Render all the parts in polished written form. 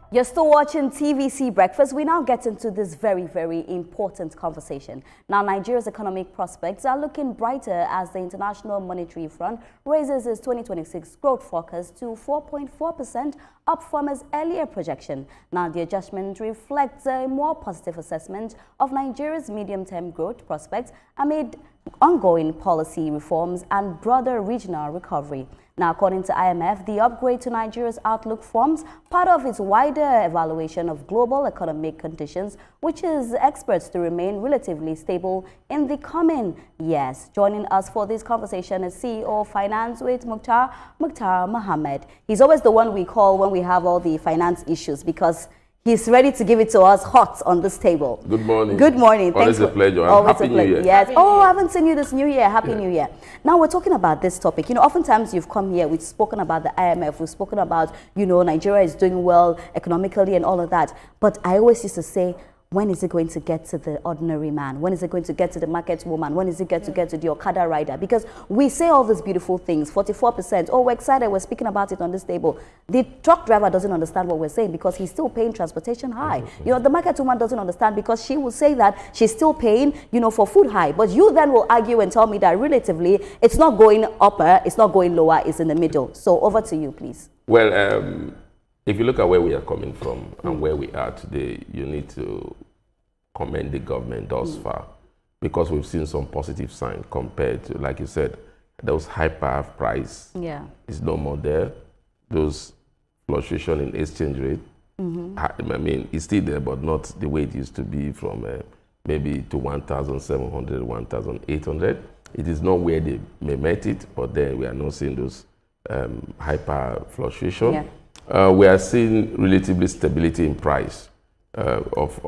You're still watching TVC Breakfast. We now get into this very, very important conversation. Now, Nigeria's economic prospects are looking brighter as the International Monetary Fund raises its 2026 growth forecast to 4.4%, up from its earlier projection. Now, the adjustment reflects a more positive assessment of Nigeria's medium-term growth prospects amid ongoing policy reforms and broader regional recovery. Now, according to IMF, the upgrade to Nigeria's outlook forms part of its wider evaluation of global economic conditions, which is experts to remain relatively stable in the coming years. Joining us for this conversation is CEO of Finance with Mukhtar Mohammed. He's always the one we call when we have all the finance issues because he's ready to give it to us hot on this table. Good morning. Good morning. Always a pleasure. Happy New Year. Yes. Oh, I haven't seen you this New Year. Happy New Year. Now we're talking about this topic. You know, oftentimes you've come here, we've spoken about the IMF, we've spoken about, you know, Nigeria is doing well economically and all of that. But I always used to say, when is it going to get to the ordinary man? When is it going to get to the market woman? When is it going to get to the Okada rider? Because we say all these beautiful things, 44%. Oh, we're excited. We're speaking about it on this table. The truck driver doesn't understand what we're saying because he's still paying transportation high. You know, the market woman doesn't understand because she will say that she's still paying, you know, for food high. But you then will argue and tell me that relatively, it's not going upper, it's not going lower, it's in the middle. So over to you, please. Well, if you look at where we are coming from and where we are today, you need to commend the government thus far because we've seen some positive signs compared to, like you said, those hyper price is no more there. Those fluctuation in exchange rate, I mean, it's still there, but not the way it used to be from maybe to 1,700, 1,800. It is not where they may met it, but then we are not seeing those hyper fluctuation. We are seeing relatively stability in price of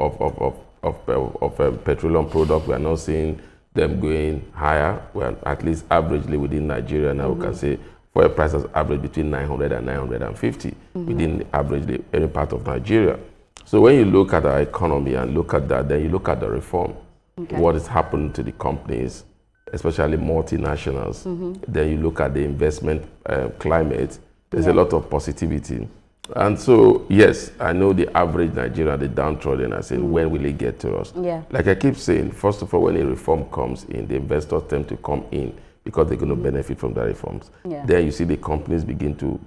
petroleum product. We are not seeing them going higher. We are at least averagely within Nigeria now. We can say oil prices average between 900 and 950 within averagely any part of Nigeria. So when you look at our economy and look at that, then you look at the reform, what is happening to the companies, especially multinationals. Then you look at the investment climate. There's a lot of positivity. And so, yes, I know the average Nigerian, the downtrodden, I said, when will it get to us? Like I keep saying, first of all, when a reform comes in, the investors tend to come in because they're going to benefit from the reforms. Then you see the companies begin to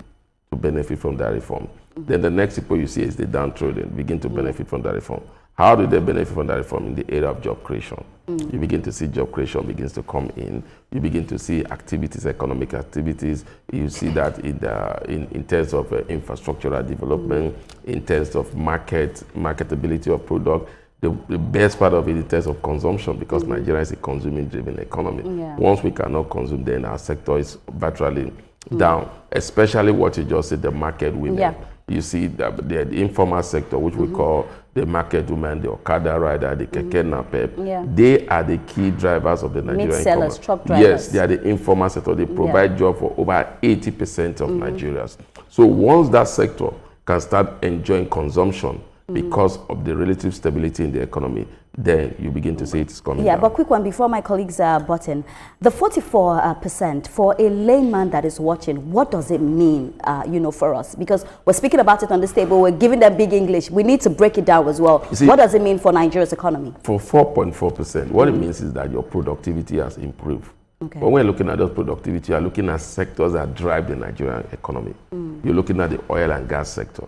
benefit from that reform. Then the next people you see is the downtrodden begin to benefit from that reform. How do they benefit from that reform? In the area of job creation. You begin to see job creation begins to come in. You begin to see activities, economic activities. You see that in terms of infrastructural development, in terms of marketability of product. The best part of it in terms of consumption, because Nigeria is a consuming-driven economy. Once we cannot consume, then our sector is virtually down, especially what you just said, the market women. You see the informal sector, which we call the market women, the Okada rider, the Keke Napep. They are the key drivers of the Nigerian economy. Truck drivers. Yes, they are the informal sector. They provide job for over 80% of Nigerians. So once that sector can start enjoying consumption because of the relative stability in the economy, then you begin to see it's coming down. But quick one before my colleagues are button. The 44% for a layman that is watching, what does it mean, you know, for us? Because we're speaking about it on this table, we're giving them big English. We need to break it down as well. See, what does it mean for Nigeria's economy? For 4.4%, what it means is that your productivity has improved. But when you're looking at those productivity, you're looking at sectors that drive the Nigerian economy. You're looking at the oil and gas sector.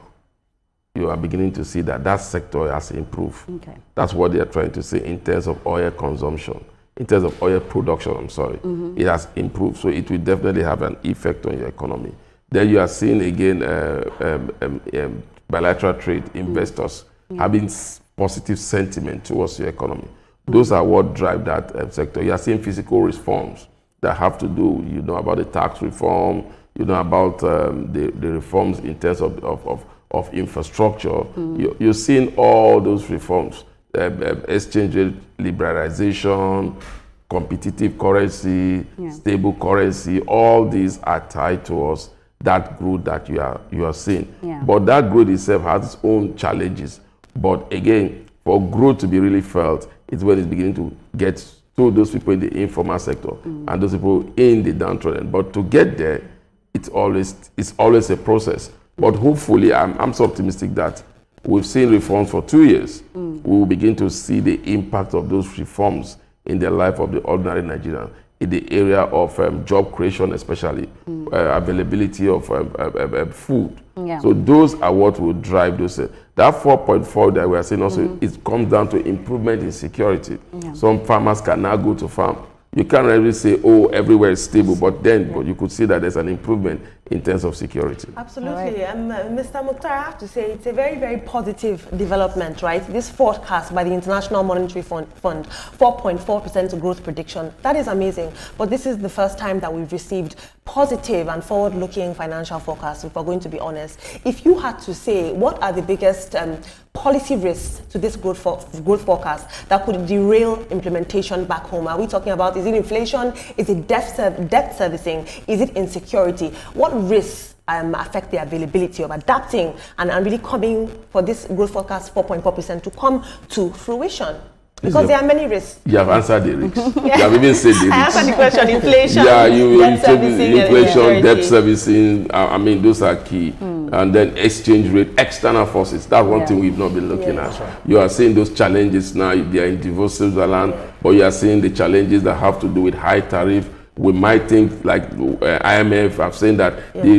You are beginning to see that that sector has improved. That's what they are trying to say in terms of oil consumption, in terms of oil production, I'm sorry. It has improved, so it will definitely have an effect on your economy. Then you are seeing again bilateral trade, investors having positive sentiment towards your economy. Those are what drive that sector. You are seeing fiscal reforms that have to do, you know, about the tax reform, you know, about the reforms in terms of infrastructure. You're seeing all those reforms, exchange rate liberalization, competitive currency, stable currency, all these are tied towards that growth that you are seeing. But that growth itself has its own challenges. But again, for growth to be really felt, it's when it's beginning to get to those people in the informal sector and those people in the downtrodden. But to get there, it's always a process. But hopefully, I'm so optimistic that we've seen reforms for 2 years. We will begin to see the impact of those reforms in the life of the ordinary Nigerian, in the area of job creation, especially availability of food. Yeah. So those are what will drive those. That 4.4 that we are saying also, it comes down to improvement in security. Some farmers can now go to farm. You can't really say, oh, everywhere is stable, but you could see that there's an improvement in terms of security. Absolutely. Mr. Mukhtar, I have to say it's a very, very positive development, right? This forecast by the International Monetary Fund, 4.4% growth prediction, that is amazing. But this is the first time that we've received positive and forward-looking financial forecasts, if we're going to be honest. If you had to say, what are the biggest policy risks to this growth forecast that could derail implementation back home? Are we talking about, is it inflation? Is it debt servicing? Is it insecurity? What risks affect the availability of adapting and really coming for this growth forecast 4.4% to come to fruition? Because there are many risks. You have answered the risks. You have even said the risks. I answered the question, inflation, inflation, debt servicing, I mean, those are key. And then exchange rate, external forces. That's one thing we've not been looking at. Right. You are seeing those challenges now, they are in divorce Switzerland, but you are seeing the challenges that have to do with high tariff. We might think, like IMF have said that they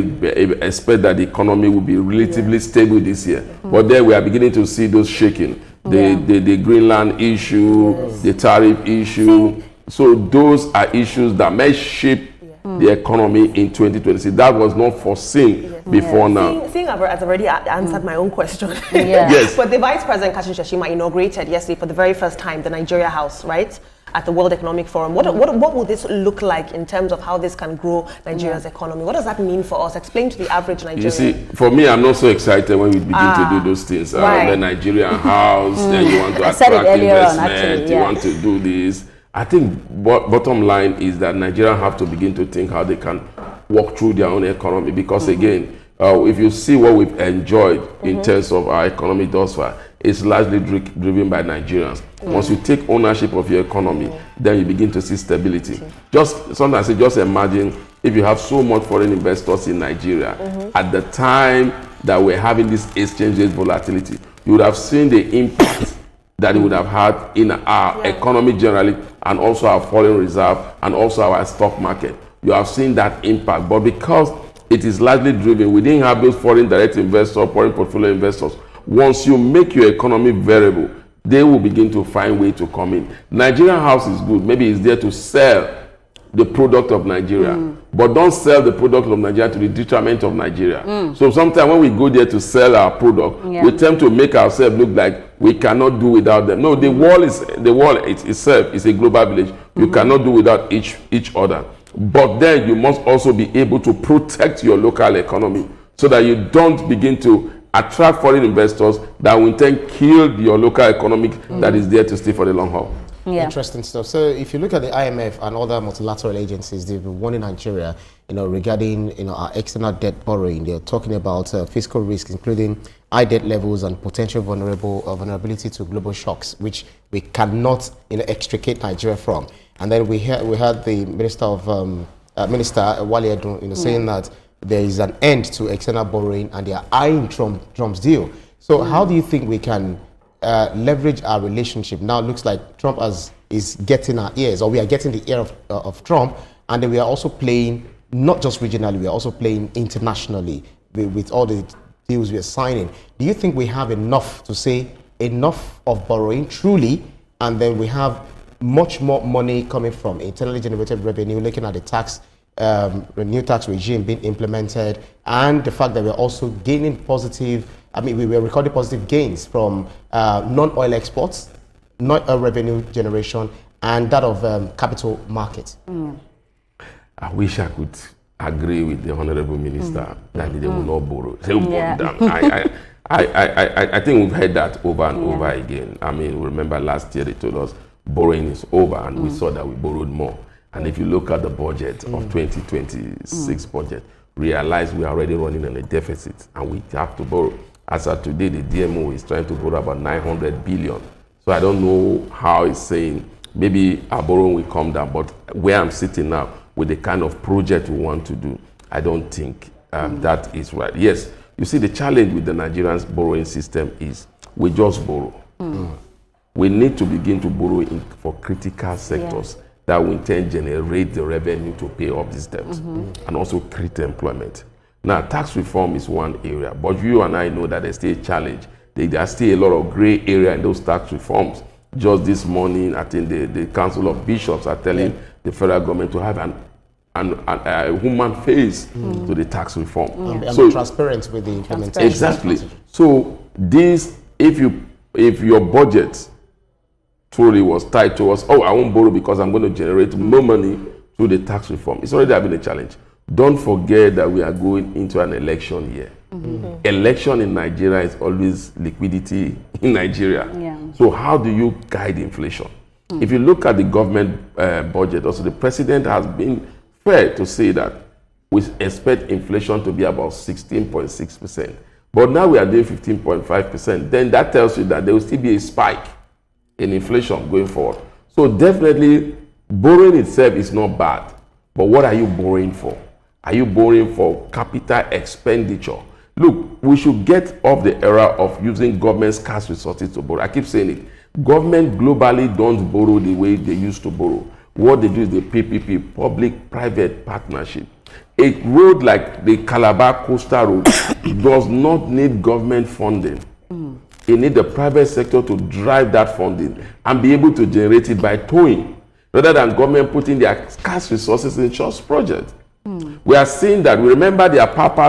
expect that the economy will be relatively stable this year. But then we are beginning to see those shaking. The Greenland issue, the tariff issue. So those are issues that may shape the economy in 2026. That was not foreseen before now. Seeing I've already answered my own question. Yes. But the Vice President Kashim Shettima inaugurated yesterday for the very first time the Nigeria House, right? At the World Economic Forum. What will this look like in terms of how this can grow Nigeria's economy? What does that mean for us? Explain to the average Nigerian. You see, for me, I'm not so excited when we begin to do those things. The Nigerian House, then you want to attract investment, you want to do this. I think bottom line is that Nigerians have to begin to think how they can walk through their own economy. Because again, if you see what we've enjoyed in terms of our economy thus far, it's largely driven by Nigerians. Once you take ownership of your economy, then you begin to see stability. Sometimes just imagine if you have so much foreign investors in Nigeria, at the time that we're having this exchange rate volatility, you would have seen the impact that it would have had in our economy generally, and also our foreign reserve, and also our stock market. You have seen that impact. But because it is largely driven, we didn't have those foreign direct investors, foreign portfolio investors. Once you make your economy variable, they will begin to find way to come in. Nigerian House is good. Maybe it's there to sell the product of Nigeria, but don't sell the product of Nigeria to the detriment of Nigeria. So sometimes when we go there to sell our product, we tend to make ourselves look like we cannot do without them. No, the world itself is a global village. You cannot do without each other. But then you must also be able to protect your local economy so that you don't begin to attract foreign investors that will then kill your local economy that is there to stay for the long haul. Interesting stuff. So if you look at the IMF and other multilateral agencies, they've been warning Nigeria, regarding, our external debt borrowing. They're talking about fiscal risk, including high debt levels and potential vulnerability to global shocks, which we cannot, extricate Nigeria from. And then we had the Minister Wale Edun, saying that there is an end to external borrowing and they are eyeing Trump's deal. So how do you think we can leverage our relationship? Now it looks like Trump is getting our ears, or we are getting the ear of Trump, and then we are also playing not just regionally, we are also playing internationally with all the deals we are signing. Do you think we have enough to say enough of borrowing truly, and then we have much more money coming from internally generated revenue, looking at the tax, new tax regime being implemented, and the fact that we're also gaining positive, we were recording positive gains from non-oil exports, non-oil revenue generation, and that of capital markets. I wish I could agree with the Honorable Minister that they will not borrow. They will borrow down. I think we've heard that over and over again. Remember last year they told us borrowing is over, and we saw that we borrowed more. And if you look at the budget of 2026 budget, realize we are already running on a deficit and we have to borrow. As of today, the DMO is trying to borrow about 900 billion. So I don't know how it's saying maybe our borrowing will come down, but where I'm sitting now with the kind of project we want to do, I don't think that is right. Yes, You see, the challenge with the Nigerian borrowing system is we just borrow. We need to begin to borrow for critical sectors that will in turn generate the revenue to pay off these debts and also create employment. Now, tax reform is one area, but you and I know that there's still a challenge. There's still a lot of gray area in those tax reforms. Just this morning, I think the Council of Bishops are telling the federal government to have a human face to the tax reform. And so be transparent with the implementation. Exactly. So this, if your budget truly was tied towards, oh, I won't borrow because I'm going to generate more money through the tax reform, it's already having a challenge. Don't forget that we are going into an election year. Election in Nigeria is always liquidity in Nigeria. So how do you guide inflation? If you look at the government budget, also the president has been fair to say that we expect inflation to be about 16.6%. But now we are doing 15.5%. Then that tells you that there will still be a spike in inflation going forward. So definitely borrowing itself is not bad. But what are you borrowing for? Are you borrowing for capital expenditure? Look, we should get off the era of using government's cash resources to borrow. I keep saying it. Government globally don't borrow the way they used to borrow. What they do is the PPP, public-private partnership. A road like the Calabar Coastal Road does not need government funding. It needs the private sector to drive that funding and be able to generate it by towing, rather than government putting their cash resources in such projects. We are seeing that. We remember the Apapa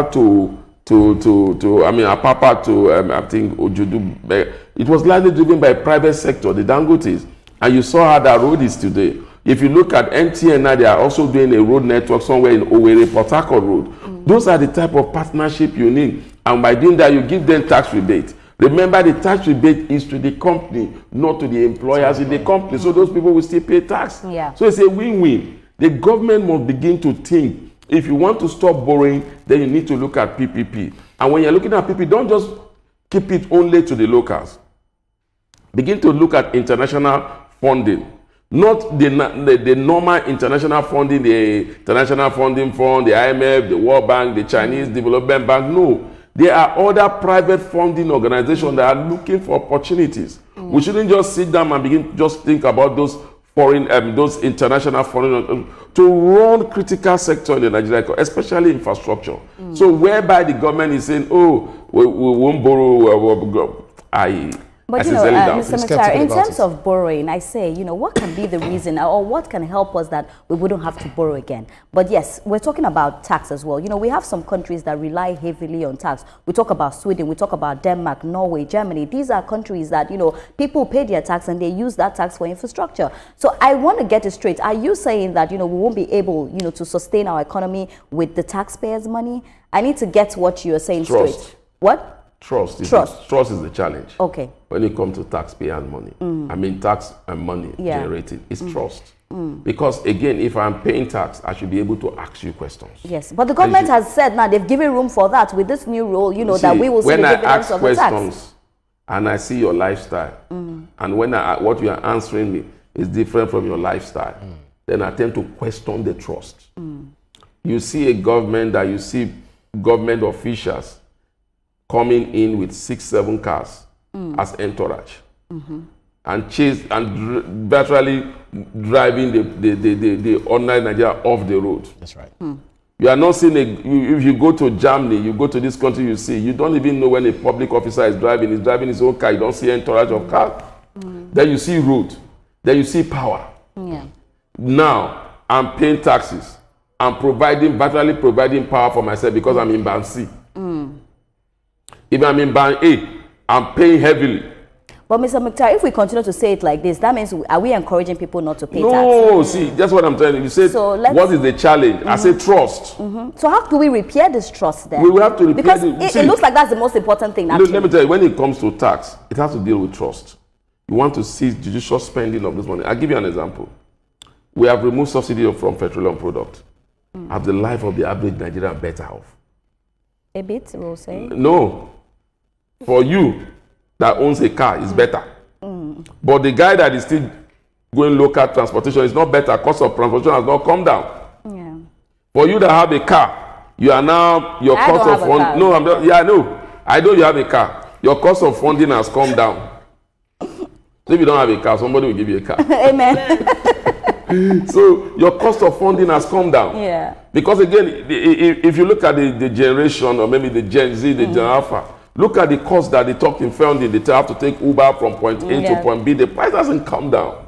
I think Ojudu. It was largely driven by private sector, the Dangotes, and you saw how that road is today. If you look at MTN now, they are also doing a road network somewhere in Owerri, Port Harcourt Road. Those are the type of partnership you need, and by doing that, you give them tax rebate. Remember, the tax rebate is to the company, not to the employers in the company. So those people will still pay tax. So it's a win-win. The government must begin to think. If you want to stop borrowing, then you need to look at PPP. And when you're looking at PPP, don't just keep it only to the locals. Begin to look at international funding. Not the normal international funding, the International Funding Fund, the IMF, the World Bank, the Chinese Development Bank. No. There are other private funding organizations that are looking for opportunities. We shouldn't just sit down and begin to just think about those foreign, those international funding to run critical sector in the Nigeria, especially infrastructure. So whereby the government is saying, oh, we won't borrow, But you know, Mr. Mukhtar, in terms of borrowing, I say, you know, what can be the reason or what can help us that we wouldn't have to borrow again? But yes, we're talking about tax as well. You know, we have some countries that rely heavily on tax. We talk about Sweden, we talk about Denmark, Norway, Germany. These are countries that, you know, people pay their tax and they use that tax for infrastructure. So I want to get it straight. Are you saying that, you know, we won't be able, you know, to sustain our economy with the taxpayers' money? I need to get what you're saying straight. What? Trust is the challenge. Okay. When it comes to taxpayer money, I mean tax and money generated, it's trust. Because again, if I'm paying tax, I should be able to ask you questions. Yes, but the government has said now they've given room for that with this new rule. You know, that we will see the dividends of the tax. When I ask questions and I see your lifestyle, and when what you are answering me is different from your lifestyle, then I tend to question the trust. You see a government that you see government officials coming in with 6-7 cars as entourage, and chase and virtually driving the ordinary Nigeria off the road. That's right. You are not seeing if you go to Germany, you go to this country, you don't even know when a public officer is driving his own car. You don't see entourage of cars. Then you see road. Then you see power. Now I'm paying taxes. I'm virtually providing power for myself because I'm in Band C. If I'm in Band A, I'm paying heavily. But Mr. Mukhtar, if we continue to say it like this, that means are we encouraging people not to pay tax? No, see, that's what I'm telling you. You said, what is the challenge? I say trust. So how do we repair this trust then? We will have to repair because it looks like that's the most important thing. Let me tell you, when it comes to tax, it has to deal with trust. You want to see judicious spending of this money. I'll give you an example. We have removed subsidy from petroleum product. Have the life of the average Nigerian better off? A bit, we'll say. No. For you that owns a car is better. But the guy that is still going local transportation is not better. Cost of transportation has not come down. For you that have a car, You are now, your I cost don't of have a car. funding. No, I'm not. Yeah, I know. I know you have a car. Your cost of funding has come down. So if you don't have a car, somebody will give you a car. Amen. So your cost of funding has come down. Yeah. Because again, if you look at the generation, or maybe the Gen Z, the Gen Alpha, look at the cost that they talk in funding. They have to take Uber from point A to point B. The price hasn't come down.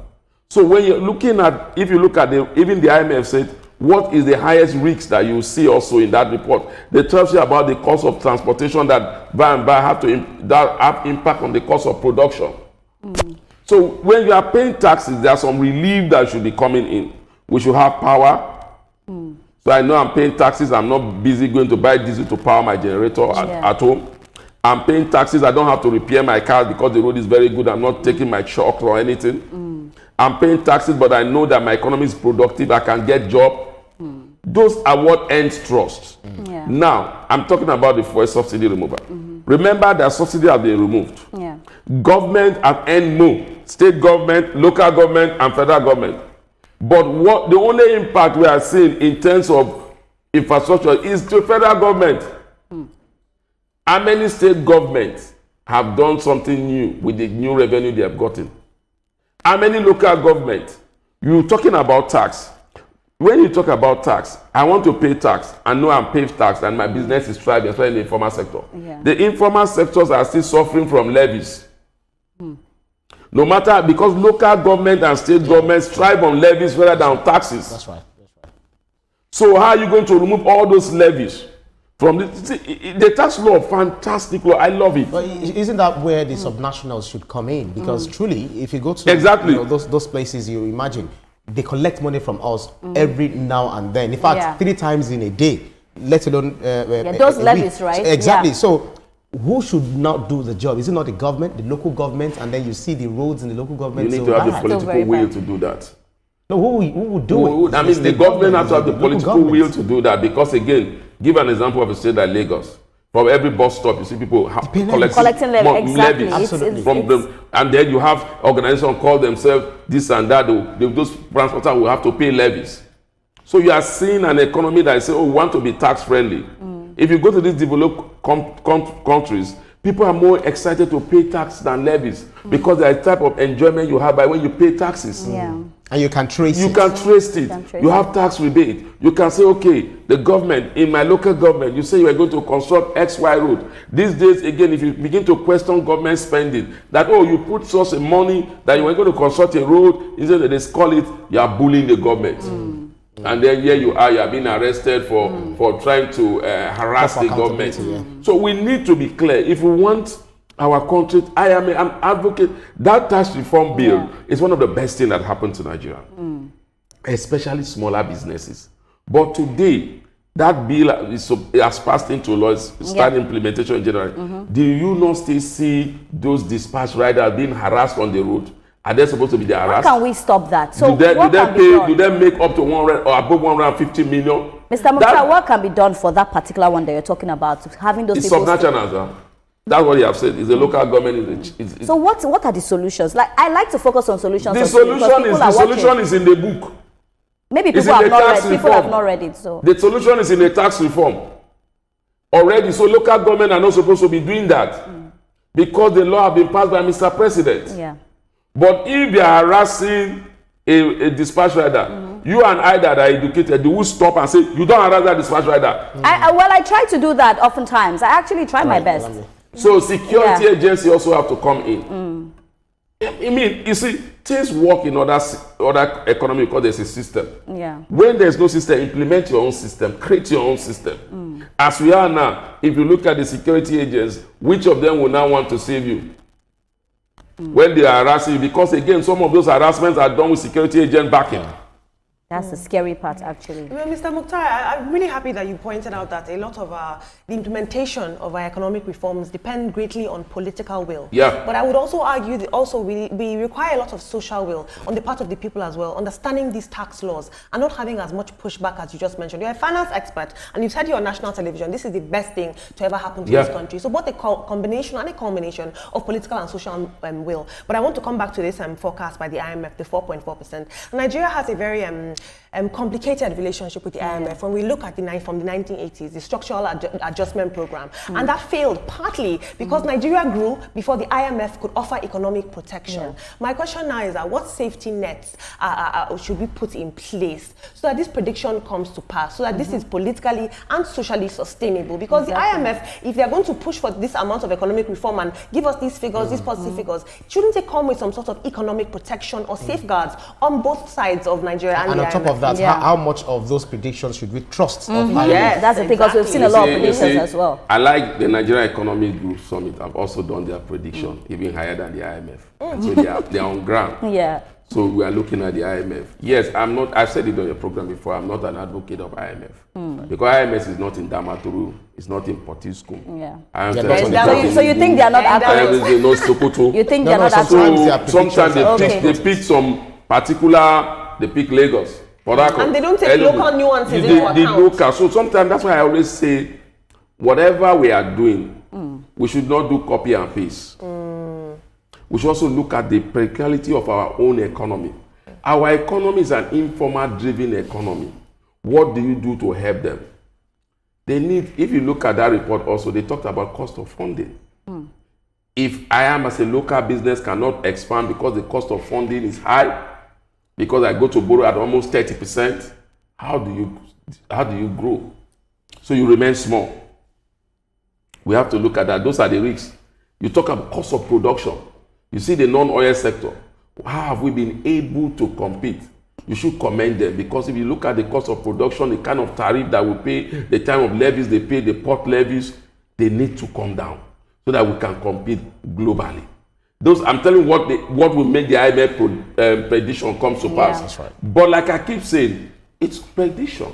So when you're looking at, if you look at even the IMF said, what is the highest risk that you see also in that report? They tell you about the cost of transportation that by and by have impact on the cost of production. So when you are paying taxes, there's some relief that should be coming in. We should have power. So I know I'm paying taxes. I'm not busy going to buy diesel to power my generator at home. I'm paying taxes. I don't have to repair my car because the road is very good. I'm not taking my shocks or anything. I'm paying taxes, but I know that my economy is productive. I can get job. Those are what ends trust. Now, I'm talking about the fuel subsidy removal. Remember that subsidy has been removed. Government have earned more. State government, local government, and federal government. But what the only impact we are seeing in terms of infrastructure is to federal government. How many state governments have done something new with the new revenue they have gotten? How many local governments? You're talking about tax. When you talk about tax, I want to pay tax. I know I'm paying tax and my business is thriving, especially in the informal sector. The informal sectors are still suffering from levies. No matter, because local government and state governments thrive on levies rather than on taxes. That's right. So how are you going to remove all those levies from the tax law? Fantastic law, I love it. But isn't that where the subnationals should come in? Because truly, if you go to those places, you imagine they collect money from us every now and then. In fact, 3 times in a day, let alone those levies, right? Exactly. So who should not do the job? Is it not the government, the local government, and then you see the roads in the local government? You need to have the political will to do that. No, who would do it? I mean, the government has to have the political will to do that, because again, give an example of a state like Lagos. From every bus stop, you see people collecting levies. Absolutely. From them, and then you have organizations call themselves this and that. Those transporters will have to pay levies. So you are seeing an economy that say, "Oh, we want to be tax friendly." If you go to these developed countries, people are more excited to pay tax than levies because there is a type of enjoyment you have by when you pay taxes. And you can trace it. You can trace it. You have tax rebate. You can say, okay, the government, in my local government, you say you are going to construct XY road. These days, again, if you begin to question government spending, that, oh, you put such a money that you are going to construct a road, instead of they call it, you are bullying the government. And then here you are being arrested for trying to harass the government. So we need to be clear. If we want our country, I'm advocate. That tax reform bill is one of the best things that happened to Nigeria, especially smaller businesses. But today, that bill has passed into law, start implementation in January. Do you not still see those dispatch riders being harassed on the road? Are they supposed to be there harassed? How can we stop that? So do they make up to 100 or above 150 million? Mr. Mukhtar, what can be done for that particular one that you're talking about? Having those people. It's subnational. That's what you have said. It's a local government. So what are the solutions? Like, I like to focus on solutions. The solution is in the book. Maybe people have not read it. So the solution is in the tax reform already. So local government are not supposed to be doing that because the law has been passed by Mr. President. But if they are harassing a dispatch rider, you and I that are educated, do we stop and say, you don't harass that dispatch rider? I try to do that oftentimes. I actually try my best. So security agency also have to come in. I mean, you see, things work in other economy because there's a system. When there's no system, implement your own system, create your own system. As we are now, if you look at the security agents, which of them will now want to save you? When they are harassing you, because again, some of those harassments are done with security agent backing. That's the scary part, actually. Well, Mr. Mukhtar, I'm really happy that you pointed out that a lot of the implementation of our economic reforms depend greatly on political will. But I would also argue that we require a lot of social will on the part of the people as well, understanding these tax laws and not having as much pushback as you just mentioned. You're a finance expert and you've said you're on national television. This is the best thing to ever happen to this country. So both a combination and a culmination of political and social will. But I want to come back to this forecast by the IMF, the 4.4%. Nigeria has a very complicated relationship with the IMF when we look at from the 1980s, the structural adjustment program. And that failed partly because Nigeria grew before the IMF could offer economic protection. My question now is that what safety nets should we put in place so that this prediction comes to pass, so that this is politically and socially sustainable? Because the IMF, if they're going to push for this amount of economic reform and give us these figures, these positive figures, shouldn't they come with some sort of economic protection or safeguards on both sides of Nigeria and the on top IMF? of that, how much of those predictions should we trust? Yes, that's the thing, because we've seen a lot of predictions as well. I like the Nigeria Economic Group Summit. I've also done their prediction, even higher than the IMF. So they're on ground. Yeah. So we are looking at the IMF. Yes, I've said it on your program before, I'm not an advocate of IMF. Because IMF is not in Damaturu, it's not in Potiskum. Yeah. So you think they are not accurate? No Sokoto. You think they are not accurate? Sometimes they pick some particular, they pick Lagos. And they don't take local nuances into account. So sometimes that's why I always say, whatever we are doing, we should not do copy and paste. We should also look at the precarity of our own economy. Our economy is an informal-driven economy. What do you do to help them? They need, if you look at that report also, they talked about cost of funding. If I am as a local business cannot expand because the cost of funding is high, because I go to borrow at almost 30%, how do you grow? So you remain small. We have to look at that. Those are the risks. You talk about cost of production. You see the non-oil sector. How have we been able to compete? You should commend them, because if you look at the cost of production, the kind of tariff that we pay, the time of levies they pay, the port levies, they need to come down so that we can compete globally. Those, I'm telling you what will make the IMF prediction come to pass. That's right. But like I keep saying, it's prediction.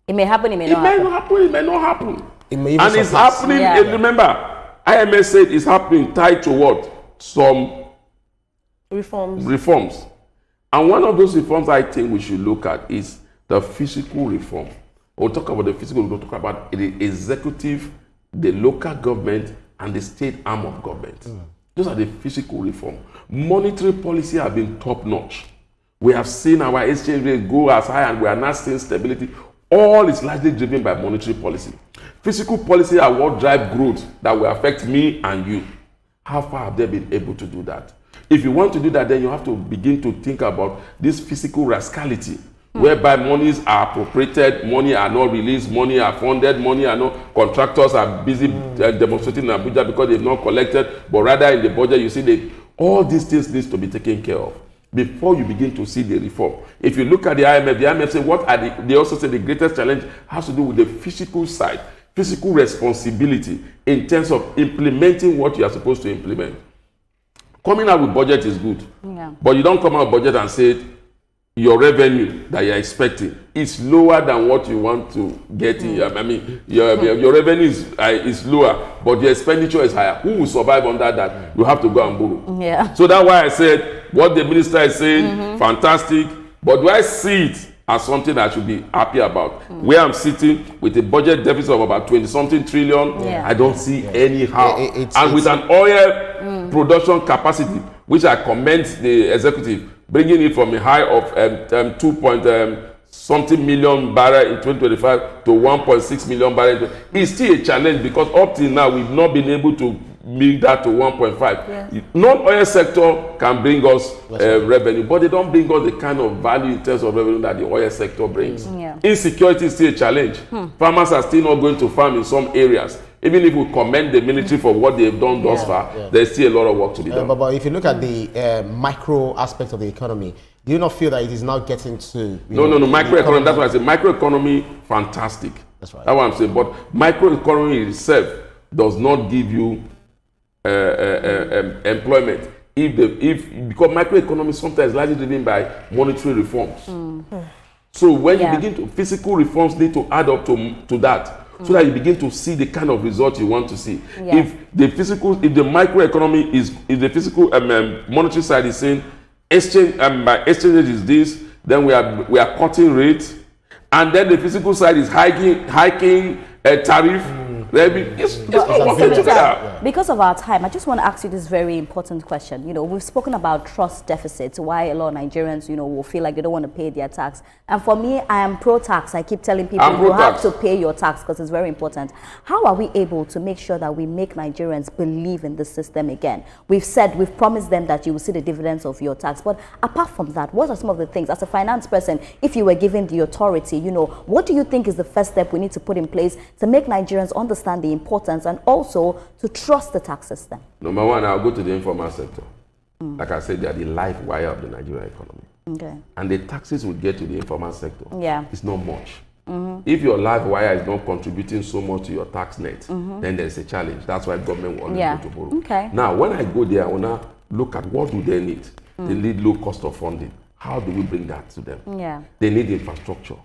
It may happen, it may not happen. It may not happen. It may even and it's surpass. happening, remember, IMF said it's happening tied to what? Some reforms. And one of those reforms I think we should look at is the fiscal reform. We'll talk about the fiscal, we'll talk about the executive, the local government, and the state arm of government. Those are the fiscal reform. Monetary policy have been top notch. We have seen our exchange rate go as high, and we are not seeing stability. All is largely driven by monetary policy. Fiscal policy are what drive growth that will affect me and you. How far have they been able to do that? If you want to do that, then you have to begin to think about this fiscal rascality, whereby monies are appropriated, money are not released, money are funded, money are not, contractors are busy demonstrating in Abuja because they've not collected, but rather in the budget you see all these things needs to be taken care of before you begin to see the reform. If you look at the IMF say what are they also say the greatest challenge has to do with the physical side, physical responsibility in terms of implementing what you are supposed to implement. Coming out with budget is good, but you don't come out with budget and say your revenue that you're expecting is lower than what you want to get in. I mean, your revenue is lower, but your expenditure is higher. Who will survive under that? You have to go and borrow. So that's why I said what the minister is saying, fantastic, but do I see it as something I should be happy about? Where I'm sitting with a budget deficit of about 20-something trillion, I don't see anyhow. And with an oil production capacity, which I commend the executive, bringing it from a high of 2-something million barrel in 2025 to 1.6 million barrel. It's still a challenge because up till now we've not been able to meet that to 1.5. Non-oil sector can bring us revenue, but they don't bring us the kind of value in terms of revenue that the oil sector brings. Insecurity is still a challenge. Farmers are still not going to farm in some areas. Even if we commend the military for what they've done thus far, there's still a lot of work to be done. But if you look at the micro aspect of the economy, do you not feel that it is now getting to... No, microeconomy, that's why I say microeconomy, fantastic. That's right. That's what I'm saying. But microeconomy itself does not give you employment. Because microeconomy sometimes is largely driven by monetary reforms. So when you begin to, physical reforms need to add up to that. So that you begin to see the kind of result you want to see. If the microeconomy if the physical monetary side is saying exchange by exchange rate is this, then we are cutting rates, and then the physical side is hiking a tariff. It's working together. Because of our time, I just want to ask you this very important question. You know, we've spoken about trust deficits, why a lot of Nigerians, you know, will feel like they don't want to pay their tax. And for me, I am pro-tax. I keep telling people you have to pay your tax because it's very important. How are we able to make sure that we make Nigerians believe in the system again? We've promised them that you will see the dividends of your tax. But apart from that, what are some of the things, as a finance person, if you were given the authority, you know, what do you think is the first step we need to put in place to make Nigerians understand the importance and also to trust the tax system? Number one, I'll go to the informal sector. Like I said, they are the life wire of the Nigerian economy. Okay. And the taxes we get to the informal sector is not much. Mm-hmm. If your life wire is not contributing so much to your tax net, then there's a challenge. That's why government will always go to borrow. Okay. Now, when I go there, I want to look at what do they need. They need low cost of funding. How do we bring that to them? Yeah. They need infrastructure.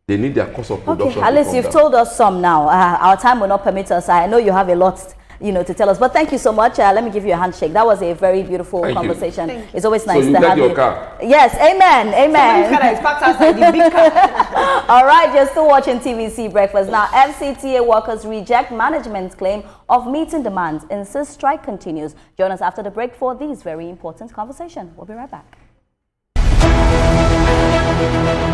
They need their cost of production. Okay, Alice, you've told us some now. Our time will not permit us. I know you have a lot, you know, to tell us. But thank you so much. Let me give you a handshake. That was a very beautiful conversation. It's always nice to have you. So you get your car? Yes, amen, amen. Somebody's car is parked outside the big car. All right, you're still watching TVC Breakfast. Now, FCTA workers reject management's claim of meeting demands. Insist strike continues. Join us after the break for these very important conversations. We'll be right back.